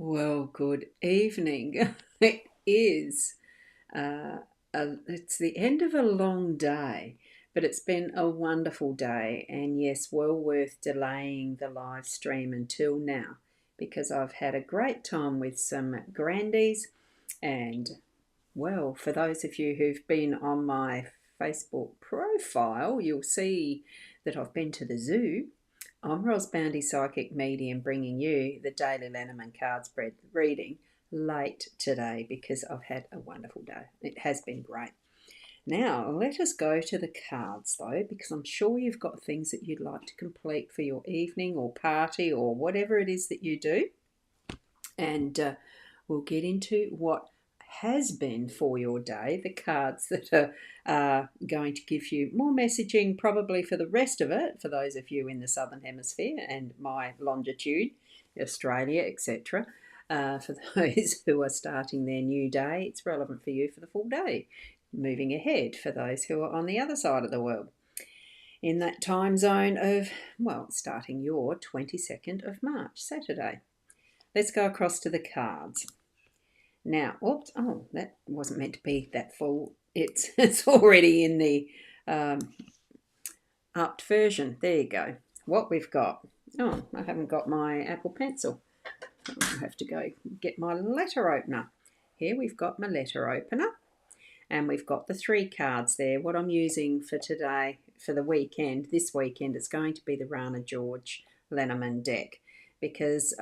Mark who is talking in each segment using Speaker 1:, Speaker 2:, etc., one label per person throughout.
Speaker 1: Well, good evening. It is. It's the end of a long day, but it's been a wonderful day, and yes, well worth delaying the live stream until now because I've had a great time with some grandies. And well, for those of you who've been on my Facebook profile, you'll see that I've been to the zoo. I'm Boundy Psychic Medium, bringing you the daily Lenormand card spread reading late today because I've had a wonderful day. It has been great. Now, let us go to the cards though, because I'm sure you've got things that you'd like to complete for your evening or party or whatever it is that you do. And we'll get into what has been for your day, the cards that are going to give you more messaging probably for the rest of it, for those of you in the Southern Hemisphere and my longitude, Australia, etc. For those who are starting their new day, it's relevant for you for the full day. Moving ahead for those who are on the other side of the world. In that time zone of, well, starting your 22nd of March, Saturday. Let's go across to the cards. Now, oops, oh, that wasn't meant to be that full. It's already in the upped version. There you go. What we've got. Oh, I haven't got my Apple Pencil. I'll have to go get my letter opener. Here we've got my letter opener. And we've got the 3 cards there. What I'm using for today, for the weekend, this weekend, it's going to be the Rana George Lenormand deck because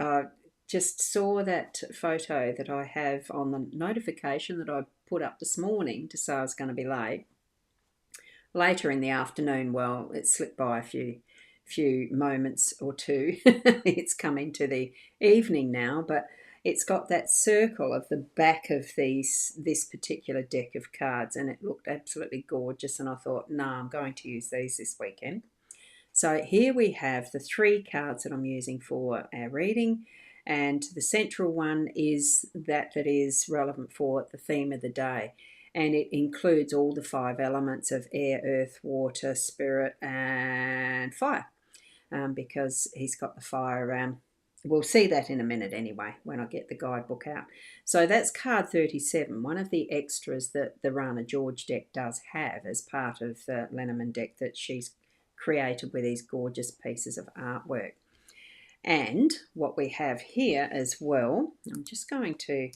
Speaker 1: just saw that photo that I have on the notification that I put up this morning to say I was going to be late. Later in the afternoon, well, it slipped by a few moments or two. It's come into the evening now, but it's got that circle of the back of this particular deck of cards, and it looked absolutely gorgeous, and I thought, no, I'm going to use these this weekend. So here we have the 3 cards that I'm using for our reading, and the central one is that is relevant for the theme of the day, and it includes all the 5 elements of air, earth, water, spirit, and fire, because he's got the fire. We'll see that in a minute anyway when I get the guidebook out. So that's card 37, one of the extras that the Rana George deck does have as part of the Lenormand deck that she's created with these gorgeous pieces of artwork. And what we have here as well, I'm just going to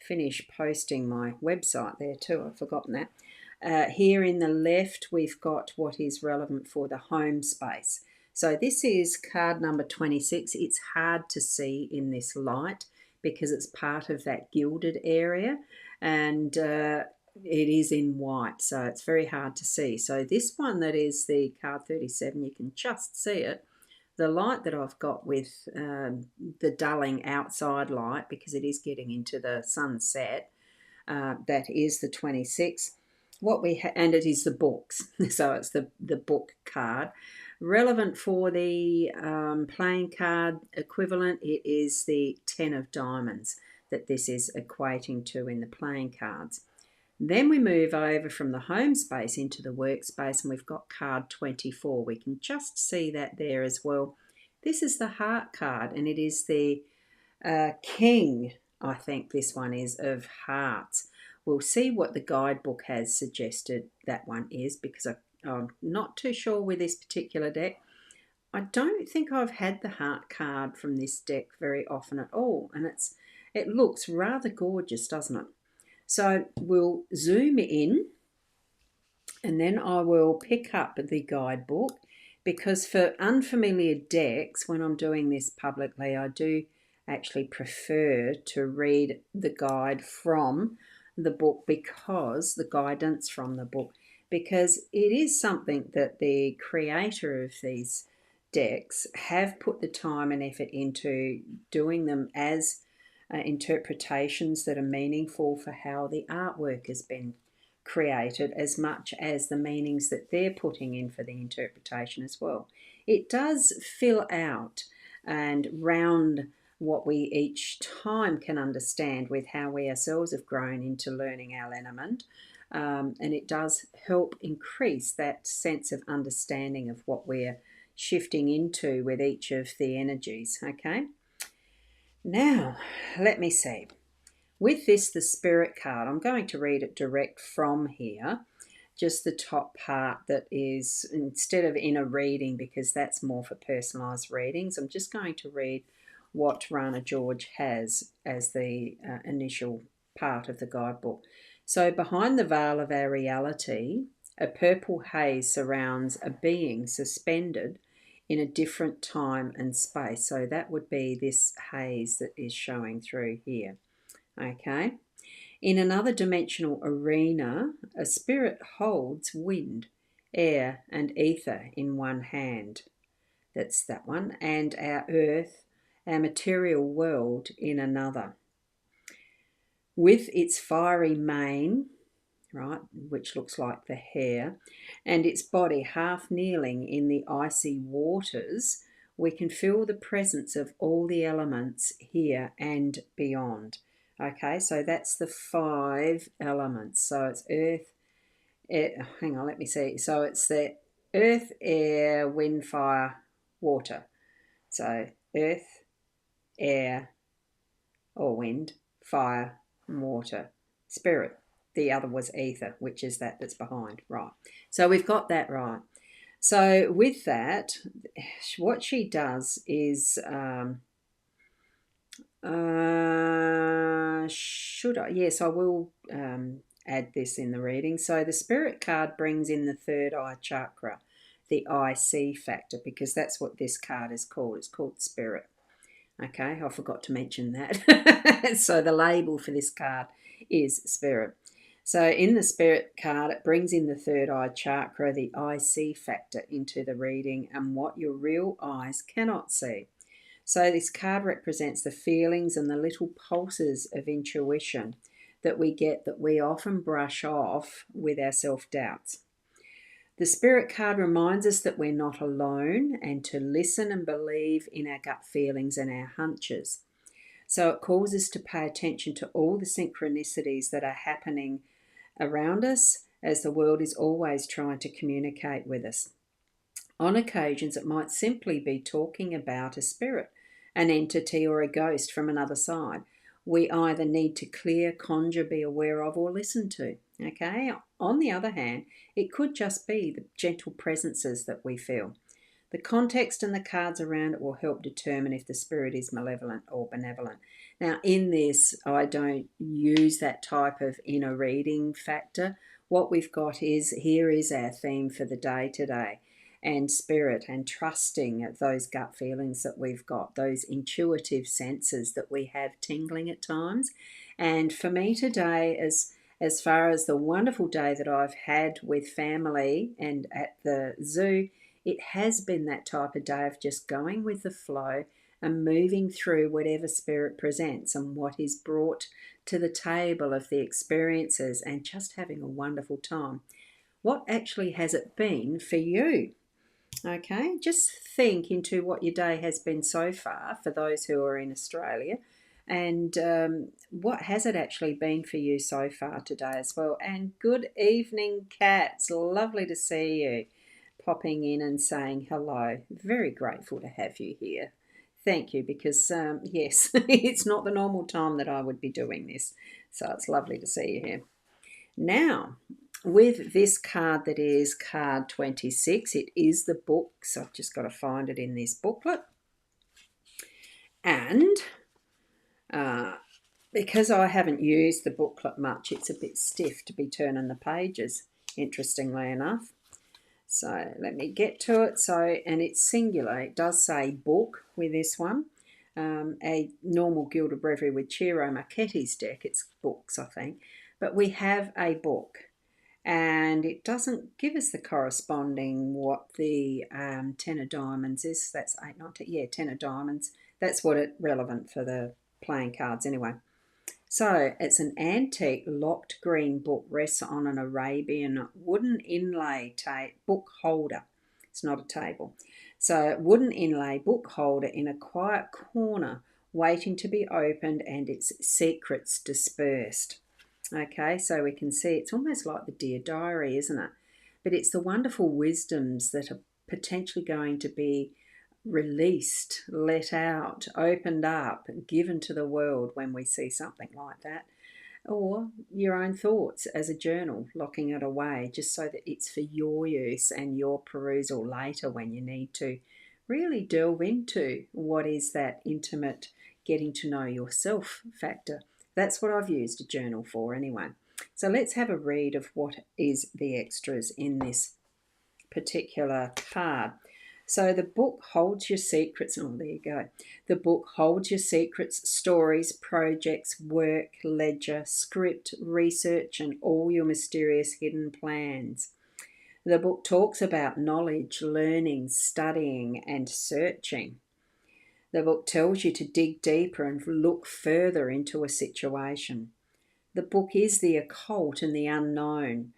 Speaker 1: finish posting my website there too, I've forgotten that. Here in the left, we've got what is relevant for the home space. So this is card number 26. It's hard to see in this light because it's part of that gilded area, and it is in white, so it's very hard to see. So this one that is the card 37, you can just see it. The light that I've got with the dulling outside light, because it is getting into the sunset, that is the 26. And it is the books, so it's the book card. Relevant for the playing card equivalent, it is the 10 of diamonds that this is equating to in the playing cards. Then we move over from the home space into the workspace, and we've got card 24. We can just see that there as well. This is the heart card, and it is the king, I think this one is, of hearts. We'll see what the guidebook has suggested that one is, because I'm not too sure with this particular deck. I don't think I've had the heart card from this deck very often at all, and it looks rather gorgeous, doesn't it? So we'll zoom in, and then I will pick up the guidebook, because for unfamiliar decks, when I'm doing this publicly, I do actually prefer to read the guide from the book, because the guidance from the book, because it is something that the creator of these decks have put the time and effort into doing them as interpretations that are meaningful for how the artwork has been created, as much as the meanings that they're putting in for the interpretation as well. It does fill out and round what we each time can understand with how we ourselves have grown into learning our Lenormand, and it does help increase that sense of understanding of what we're shifting into with each of the energies, okay? Now, let me see. With this, the Spirit card, I'm going to read it direct from here. Just the top part that is, instead of in a reading, because that's more for personalised readings, I'm just going to read what Rana George has as the initial part of the guidebook. So, behind the veil of our reality, a purple haze surrounds a being suspended in a different time and space. So, that would be this haze that is showing through here. Okay. In another dimensional arena, a spirit holds wind, air, and ether in one hand. That's that one. And our earth, our material world, in another. With its fiery mane, right, which looks like the hair, and its body half kneeling in the icy waters, we can feel the presence of all the elements here and beyond. Okay, so that's the 5 elements. So it's earth, air, hang on, let me see. So it's the earth, air, wind, fire, water. So earth, air, or wind, fire, and water. Spirit. The other was ether, which is that's behind. Right. So we've got that right. So with that, what she does is, should I? Yes, I will add this in the reading. So the Spirit card brings in the third eye chakra, the I see factor, because that's what this card is called. It's called Spirit. Okay, I forgot to mention that. So the label for this card is Spirit. So in the Spirit card, it brings in the third eye chakra, the I see factor, into the reading and what your real eyes cannot see. So this card represents the feelings and the little pulses of intuition that we get that we often brush off with our self-doubts. The Spirit card reminds us that we're not alone and to listen and believe in our gut feelings and our hunches. So it calls us to pay attention to all the synchronicities that are happening around us, as the world is always trying to communicate with us. On occasions, it might simply be talking about a spirit, an entity, or a ghost from another side. We either need to clear, conjure, be aware of, or listen to. Okay? On the other hand, it could just be the gentle presences that we feel. The context and the cards around it will help determine if the spirit is malevolent or benevolent. Now, in this, I don't use that type of inner reading factor. What we've got is, here is our theme for the day today, and spirit, and trusting those gut feelings that we've got, those intuitive senses that we have tingling at times. And for me today, as far as the wonderful day that I've had with family and at the zoo, it has been that type of day of just going with the flow and moving through whatever spirit presents and what is brought to the table of the experiences, and just having a wonderful time. What actually has it been for you? Okay, just think into what your day has been so far for those who are in Australia, and what has it actually been for you so far today as well. And good evening, Cats. Lovely to see you popping in and saying hello. Very grateful to have you here. Thank you, because yes, it's not the normal time that I would be doing this, so it's lovely to see you here. Now, with this card that is card 26, it is the book, so I've just got to find it in this booklet. And because I haven't used the booklet much, it's a bit stiff to be turning the pages, interestingly enough. So let me get to it. So, and it's singular. It does say book with this one. A normal Gilded Breviary with Ciro Marchetti's deck, it's books, I think. But we have a book. And it doesn't give us the corresponding what the 10 of diamonds is. That's 8, 9, 10. Yeah, 10 of diamonds. That's what it's relevant for the playing cards anyway. So it's an antique locked green book, rests on an Arabian wooden inlay book holder. It's not a table. So wooden inlay book holder in a quiet corner, waiting to be opened and its secrets dispersed. Okay, so we can see it's almost like the Dear Diary, isn't it? But it's the wonderful wisdoms that are potentially going to be released, let out, opened up, given to the world when we see something like that. Or your own thoughts as a journal, locking it away just so that it's for your use and your perusal later when you need to really delve into what is that intimate getting to know yourself factor. That's what I've used a journal for anyway. So let's have a read of what is the extras in this particular card. So the book holds your secrets. Oh, there you go. The book holds your secrets, stories, projects, work, ledger, script, research, and all your mysterious hidden plans. The book talks about knowledge, learning, studying, and searching. The book tells you to dig deeper and look further into a situation. The book is the occult and the unknown.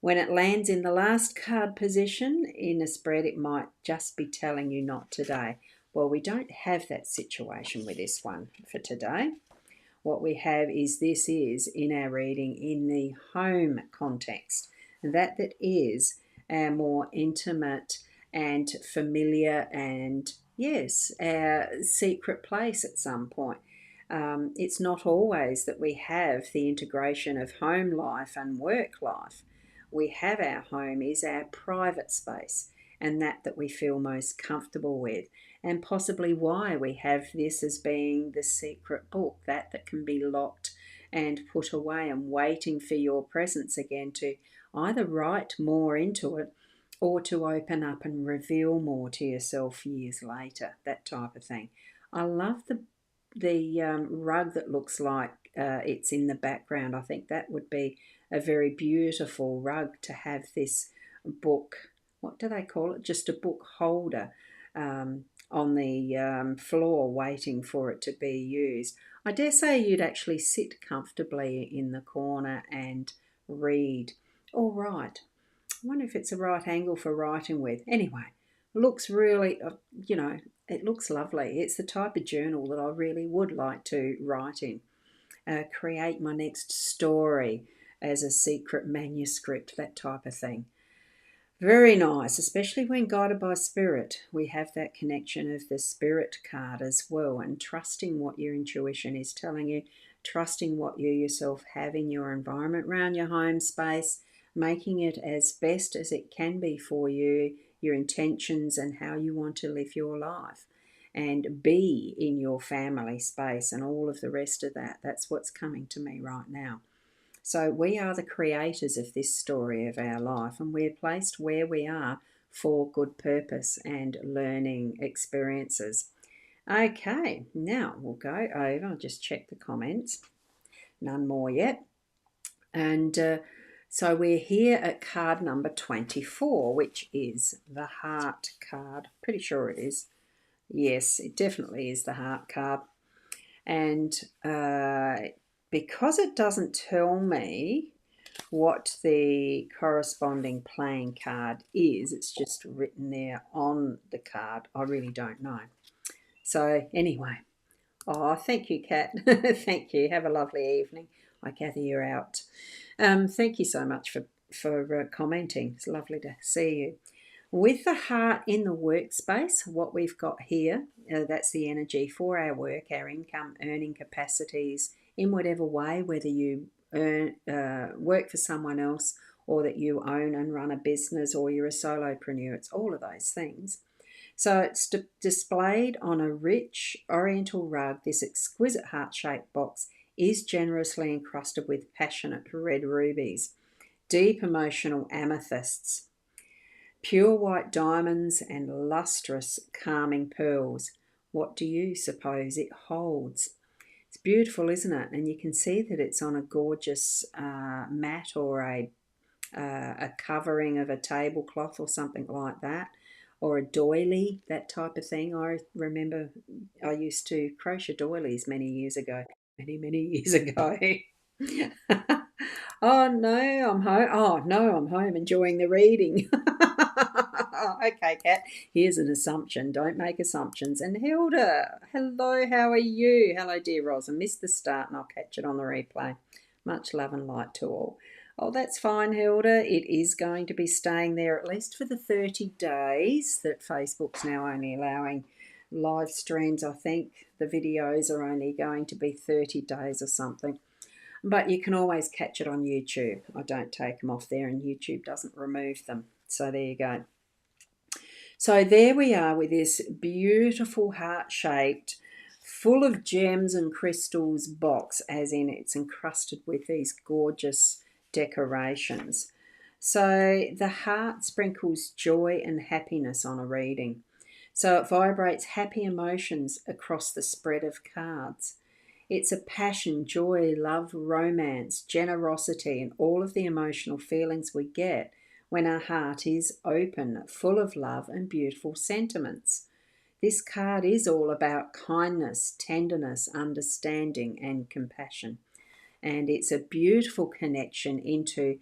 Speaker 1: When it lands in the last card position in a spread, it might just be telling you not today. Well, we don't have that situation with this one for today. What we have is this is in our reading in the home context. That is our more intimate and familiar and, yes, our secret place at some point. It's not always that we have the integration of home life and work life. We have our home is our private space and that we feel most comfortable with, and possibly why we have this as being the secret book, that can be locked and put away and waiting for your presence again to either write more into it or to open up and reveal more to yourself years later, that type of thing. I love the rug that looks like it's in the background. I think that would be a very beautiful rug to have this book. What do they call it? Just a book holder on the floor waiting for it to be used. I dare say you'd actually sit comfortably in the corner and read or write. I wonder if it's a right angle for writing with. Anyway, looks really, it looks lovely. It's the type of journal that I really would like to write in. Create my next story as a secret manuscript, that type of thing. Very nice, especially when guided by spirit. We have that connection of the spirit card as well, and trusting what your intuition is telling you, trusting what you yourself have in your environment around your home space, making it as best as it can be for you, your intentions and how you want to live your life and be in your family space and all of the rest of that. That's what's coming to me right now. So we are the creators of this story of our life, and we're placed where we are for good purpose and learning experiences. Okay, now we'll go over. I'll just check the comments. None more yet. And so we're here at card number 24, which is the heart card. Pretty sure it is. Yes, it definitely is the heart card. And because it doesn't tell me what the corresponding playing card is, it's just written there on the card. I really don't know. So anyway, thank you, Kat. Thank you. Have a lovely evening. I gather you're out. Thank you so much for commenting. It's lovely to see you. With the heart in the workspace, what we've got here, that's the energy for our work, our income, earning capacities in whatever way, whether you work for someone else or that you own and run a business or you're a solopreneur. It's all of those things. So it's displayed on a rich oriental rug. This exquisite heart-shaped box is generously encrusted with passionate red rubies, deep emotional amethysts, pure white diamonds, and lustrous calming pearls. What do you suppose it holds? It's beautiful, isn't it? And you can see that it's on a gorgeous mat or a covering of a tablecloth or something like that, or a doily, that type of thing. I remember I used to crochet doilies many years ago. Many years ago. Oh no, I'm home. Oh no, I'm home enjoying the reading. Okay, Kat, here's an assumption. Don't make assumptions. And Hilda, hello, how are you? Hello, dear Ros. I missed the start and I'll catch it on the replay. Much love and light to all. Oh, that's fine, Hilda. It is going to be staying there at least for the 30 days that Facebook's now only allowing live streams. I think the videos are only going to be 30 days or something. But you can always catch it on YouTube. I don't take them off there, and YouTube doesn't remove them. So there you go. So there we are with this beautiful heart-shaped, full of gems and crystals box, as in it's encrusted with these gorgeous decorations. So the heart sprinkles joy and happiness on a reading. So it vibrates happy emotions across the spread of cards. It's a passion, joy, love, romance, generosity, and all of the emotional feelings we get when our heart is open, full of love and beautiful sentiments. This card is all about kindness, tenderness, understanding, and compassion. And it's a beautiful connection into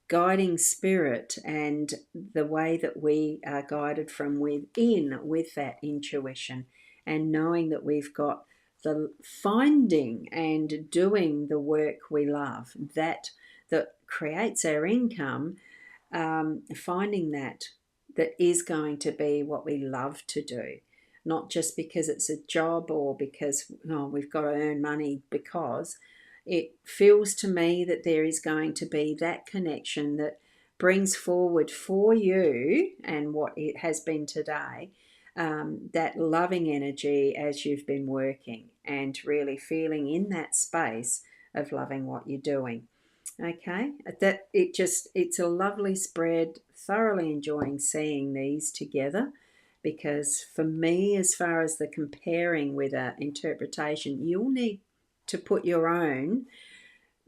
Speaker 1: guiding spirit and the way that we are guided from within with that intuition, and knowing that we've got the finding and doing the work we love that creates our income, finding that is going to be what we love to do, not just because it's a job or because we've got to earn money. Because it feels to me that there is going to be that connection that brings forward for you, and what it has been today, that loving energy as you've been working and really feeling in that space of loving what you're doing. Okay, that it's a lovely spread. Thoroughly enjoying seeing these together, because for me, as far as the comparing with an interpretation, you'll need to put your own,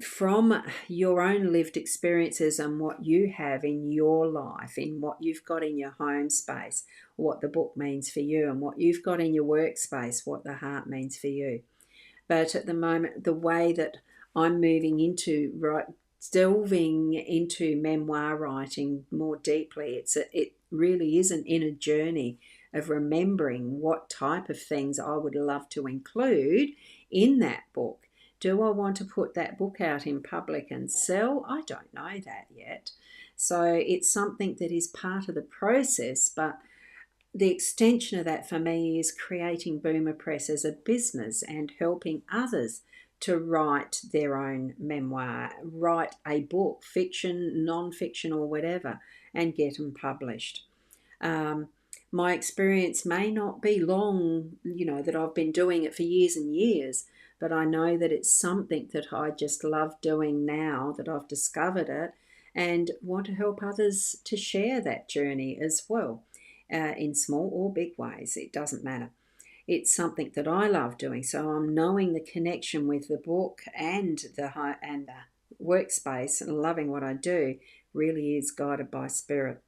Speaker 1: from your own lived experiences and what you have in your life, in what you've got in your home space, what the book means for you, and what you've got in your workspace, what the heart means for you. But at the moment, the way that I'm moving into delving into memoir writing more deeply, it really is an inner journey of remembering what type of things I would love to include in that book. Do I want to put that book out in public and sell? I don't know that yet. So it's something that is part of the process, but the extension of that for me is creating Boomer Press as a business and helping others to write their own memoir, write a book, fiction, non-fiction, or whatever, and get them published. Um, my experience may not be long, that I've been doing it for years and years, but I know that it's something that I just love doing now that I've discovered it, and want to help others to share that journey as well, in small or big ways. It doesn't matter. It's something that I love doing. So I'm knowing the connection with the book and the workspace, and loving what I do really is guided by spirit.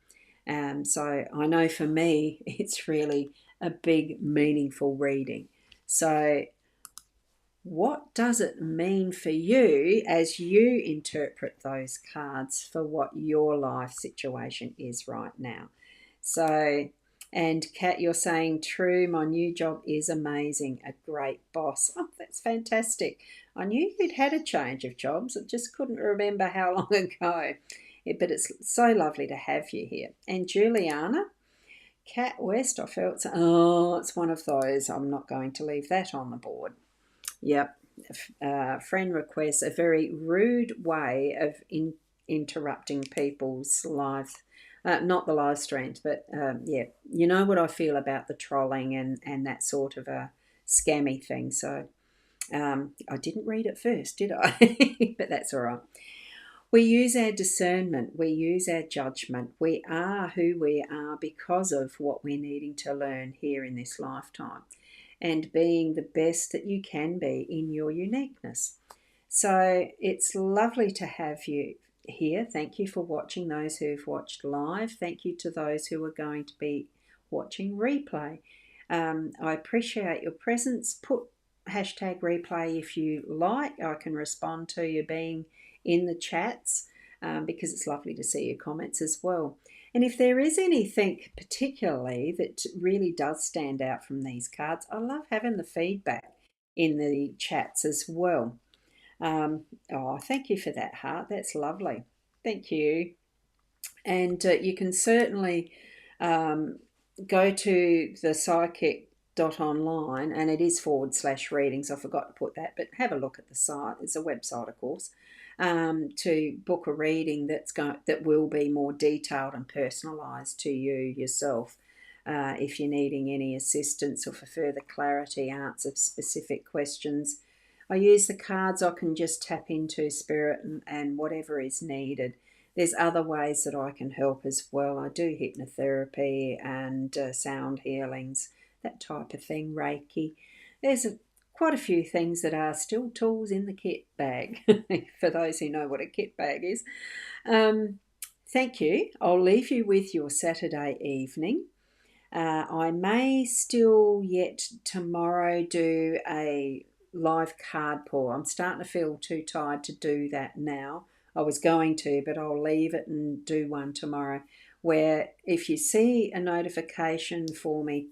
Speaker 1: So I know for me, it's really a big, meaningful reading. So what does it mean for you as you interpret those cards for what your life situation is right now? So, and Kat, you're saying true, my new job is amazing, a great boss. Oh, that's fantastic. I knew you'd had a change of jobs, I just couldn't remember how long ago. But it's so lovely to have you here. And Juliana, Kat West, I felt, it's one of those. I'm not going to leave that on the board. Yep. Friend requests a very rude way of interrupting people's lives. Not the live streams, but yeah, you know what I feel about the trolling and that sort of a scammy thing. So I didn't read it first, did I? But that's all right. We use our discernment, we use our judgment. We are who we are because of what we're needing to learn here in this lifetime, and being the best that you can be in your uniqueness. So it's lovely to have you here. Thank you for watching, those who've watched live. Thank you to those who are going to be watching replay. I appreciate your presence. Put hashtag replay if you like. I can respond to you being in the chats, because it's lovely to see your comments as well. And if there is anything particularly that really does stand out from these cards, I love having the feedback in the chats as well. Oh, thank you for that, Heart. That's lovely. Thank you. And you can certainly go to the psychic.online, and it is /readings. I forgot to put that, but have a look at the site. It's a website, of course, to book a reading that will be more detailed and personalised to you yourself. If you're needing any assistance or for further clarity, answer specific questions. I use the cards. I can just tap into spirit and whatever is needed. There's other ways that I can help as well. I do hypnotherapy and sound healings, that type of thing, Reiki. There's quite a few things that are still tools in the kit bag, for those who know what a kit bag is. Thank you. I'll leave you with your Saturday evening. I may still yet tomorrow do a live card pull. I'm starting to feel too tired to do that now. I was going to, but I'll leave it and do one tomorrow, where if you see a notification for me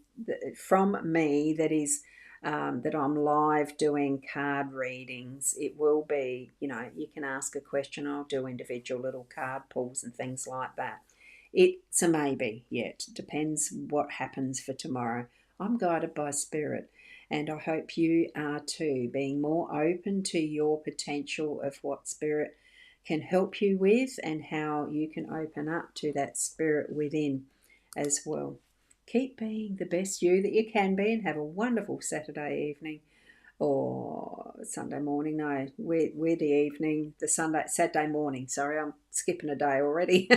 Speaker 1: from me that is that I'm live doing card readings, it will be, you can ask a question. I'll do individual little card pulls and things like that. It's a maybe yet. Depends what happens for tomorrow. I'm guided by spirit, and I hope you are too, being more open to your potential of what spirit can help you with and how you can open up to that spirit within as well. Keep being the best you that you can be, and have a wonderful Saturday evening or Sunday morning. No, we're the evening, the Saturday morning. Sorry, I'm skipping a day already.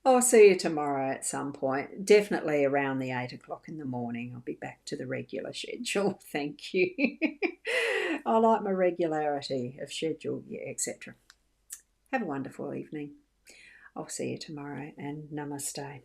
Speaker 1: I'll see you tomorrow at some point. Definitely around the 8 o'clock in the morning. I'll be back to the regular schedule. Thank you. I like my regularity of schedule, etc. Have a wonderful evening. I'll see you tomorrow, and namaste.